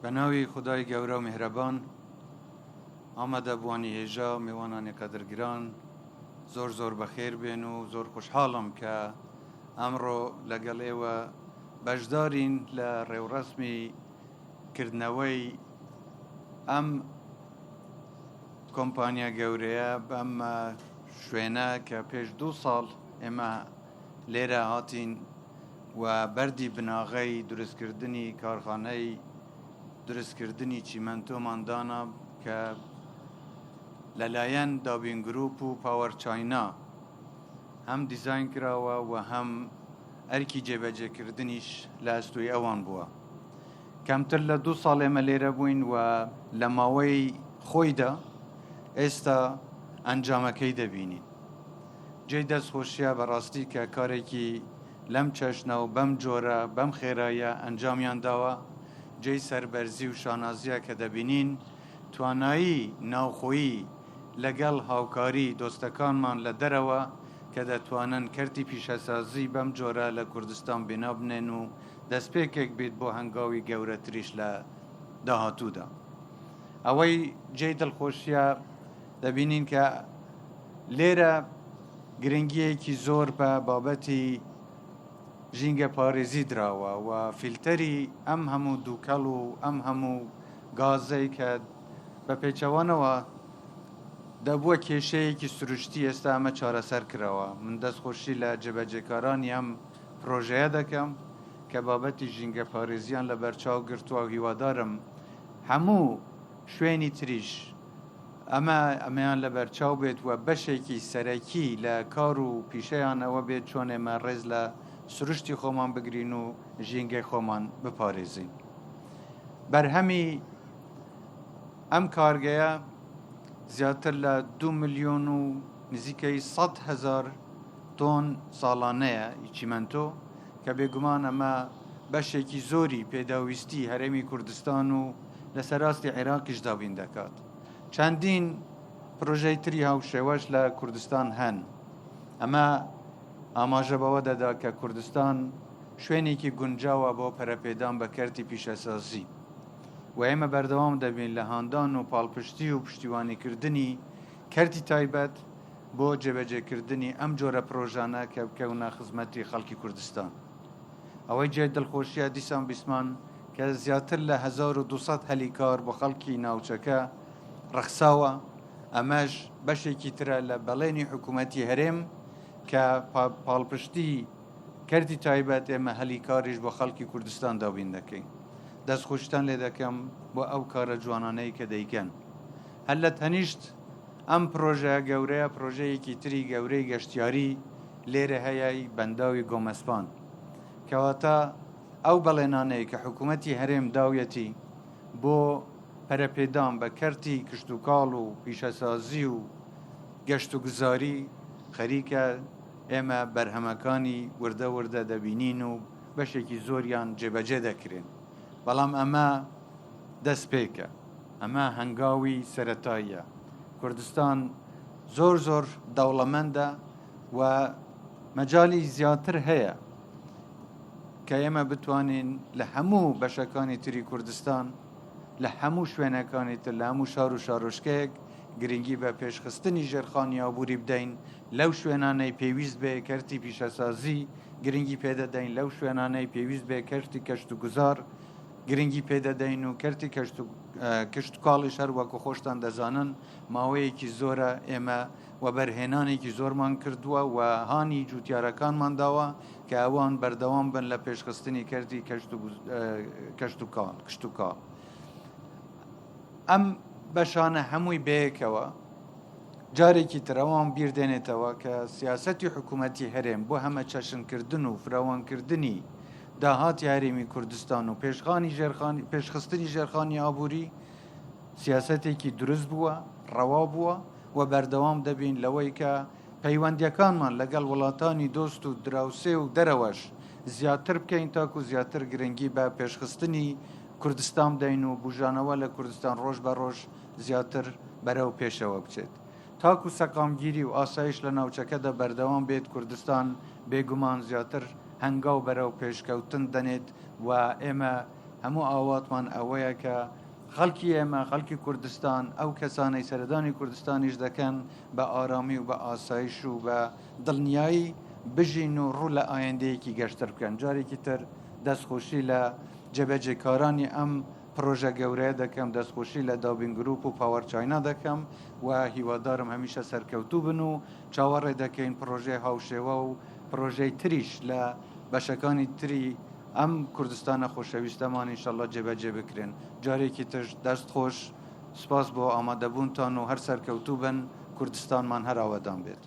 بناوی خدای گەورە و میهرەبان ئامادە بوانی هێژا میوانانی قەدرگران زۆر زۆر بەخێر بێن و زۆر خوشحاڵم کە ئەمڕۆ لەگەڵ ئێوە بەشدارین لە ڕێوڕەسمی کردنەوەی ئەم کۆمپانیا گەورەیە بەم شوێنە کە پێش 2 ساڵ ئێمە لێرە هاتین و بەردی بناغەی دروستکردنی کارخانەی دروستکردنی چیمەنتۆماندانە کە لەلایەن دابین گروپ و پاوەر چاینا هەم دیزاین کراوە و هەم ئەرکی جێبەجێکردنیش لە ئەستوی ئەوان بووە. کەمتر لە 2 ساڵ ئێمە لێرە بووین و لە ماوەی خۆیدا ئێستا ئەنجامەکەی دەبینین. جێی دەستخۆشیە بەڕاستی کە کارێکی لەم چەشنە و بەم جۆرە بەم خێرایە ئەنجامیان داوە. جێی سەربەرزی و شانازیە کە دەبینین توانایی ناوخۆیی لەگەڵ هاوکاری دۆستەکانمان لە دەرەوە کە دەتوانن کەرتی پیشەسازی بەم جۆرە لە کوردستان بێنا بنێن و دەستپێکێک بێت بۆ هەنگاوی گەورەتریش لە داهاتوودا. ئەوەی جێی دڵخۆشیە دەبینین کە لێرە گرنگیەکی زۆر بە بابەتی ژینگە پارێزی دراوە و فیلتەری ئەم هەموو دووکەڵ و ئەم هەموو گازەی کە بە پێچەوانەوە دەبووە کێشەیەکی سروشتی ئێستا ئەمە چارەسەر کراوە. من دەستخۆشی لە جێبەجێکارانی ئەم پرۆژەیە دەکەم کە بابەتی ژینگە پارێزیان لە بەرچاو گرتووە. هیوادارم هەموو شوێنی تریش ئەمەیان لە بەرچاو بێت و بەشێکی سەرەکی لە کار و پیشەیان ئەوە بێت چۆن ئێمە ڕێز لە سروشتی خۆمان بگرین و ژینگەی خۆمان بپارێزین. بەرهەمی ئەم کارگەیە زیاتر لە 2 ملیۆن و نزیکەی 100,000 تۆن ساڵانەیە چیمەنتۆ کە بێگومان ئەمە بەشێکی زۆری پێداویستی هەرێمی کوردستان و لە سەراستی عێراقیش دابین دەکات. چەندین پرۆژەی تری هاوشێوەش لە کوردستان هەن. ئەمە ئاماژە بەوە دەدا کە کوردستان شوێنێکی گونجاوە بۆ پەرەپێدان بە کەرتی پیشەسازی و ئێمە بەردەوام دەبین لە هاندان و پاڵپشتی و پشتیوانیکردنی کەرتی تایبەت بۆ جێبەجێکردنی ئەم جۆرە پرۆژانە کە بکەونە خزمەتی خەڵکی کوردستان. ئەوەی جێ دڵخۆشیە دیسان بیسمان کە زیاتر لە 1200 هەلیکار بۆ خەڵکی ناوچەکە ڕەخساوە. ئەمەش بەشێکی ترە لە بەڵێنی حکوومەتی هەرێم کە پاڵپشتی کەرتی تایبەت ئێمە هەلیکاریش بۆ خەڵکی کوردستان دابین دەکەین. دەستخۆشتان لێ دەکەم بۆ ئەو کارە جوانانەی کە دەیکەن. هەر لە تەنیشت ئەم پرۆژەیە گەورەیە پرۆژەیەکی تری گەورەی گەشتیاری لێرە هەیەی بەنداوی گۆمەسپان کەواتە ئەو بەڵێنانەی کە حکوومەتی هەرێم داویەتی بۆ پەرەپێدان بە کەرتی کشتوکاڵ و پیشەسازی و گەشت و گوزاری خەریکە ئێمە بەرهەمەکانی وردە وردە دەبینین و بەشێکی زۆریان جێبەجێ دەکرێن. بەڵام ئەمە دەستپێکە، ئەمە هەنگاوی سەرەتاییە. کوردستان زۆر زۆر دەوڵەمەندە و مەجای زیاتر هەیە کە ئێمە بتوانین لە هەموو بەشەکانی تری کوردستان لە هەموو شوێنەکانی تر لە هەموو شار و شارۆشکەیەک گرنگی بە پێشخستنی ژێرخانی ئابووری بدەین. لەو شوێنانەی پێویست بێ کەرتی پیشەسازی گرنگی پێدەدەین، لەو شوێنانەی پێویست بێ کەرتی کەشت و گوزار گرنگی پێدەدەین و کەرتی کشتتوکاڵیش هەر وەکو خۆشتان دەزانن ماوەیەکی زۆرە ئێمە و بەرهێنانێکی زۆرمان کردووە و هانی جوتیارەکانمان داوە کە ئەوان بەردەوام بن لە پێشخستنی کەرتی کشتتوکاڵ. ئەم بەشانە هەمووی بەیەکەوە جارێکی ترەوان بیردێنێتەوە کە سیاسەتی حکوومەتی هەرێم بۆ هەمە چەشنکردن و فراوانکردنی داهاتی هەرێمی کوردستان و پێشخستنی ژێرخانی ئابووری سیاسەتێکی دروست بووە، ڕەوا بووە و بەردەوام دەبین لەوەی کە پەیوەندیەکانمان لەگەڵ وڵاتانی دۆست و دراوسێ و دەرەوەش زیاتر بکەین تاکو زیاتر گرنگی بە پێشخستنی کوردستان بدەین و بژانەوە لە کوردستان ڕۆژ بە ڕۆژ زیاتر بەرەو پێشەوە بچێت. تاکو سەقامگیری و ئاسایش لە ناوچەکەدا بەردەوام بێت کوردستان بێگومان زیاتر هەنگاو بەرەو پێشکەوتن دەنێت و ئێمە هەموو ئاواتمان ئەوەیە کە خەڵکی ئێمە خەڵکی کوردستان ئەو کەسانەی سەردانی کوردستانیش دەکەن بە ئارامی و بە ئاسایش و بە دڵنیایی بژین و ڕوو لە ئایندەیەکی گەشتر بکەن. جارێکی تر دەستخۆشی لە جێبەجێکارانی ئەم پرۆژە گەورەیە دەکەم، دەستخۆشی لە دابین گروپ و پاوەر چاینا دەکەم و هیوادارم هەمیشە سەرکەوتوو بن و چاوەڕێ دەکەین پرۆژەی هاوشێوە و پرۆژەی تریش لە بەشەکانی تری ئەم کوردستانە خۆشەویستەمان ئینشەڵڵا جێبەجێ بکرێن. جارێکی تر دەست خۆش، سپاس بۆ ئامادەبوونتان و هەر سەرکەوتوو بن، کوردستانمان هەر ئاوەدان بێت.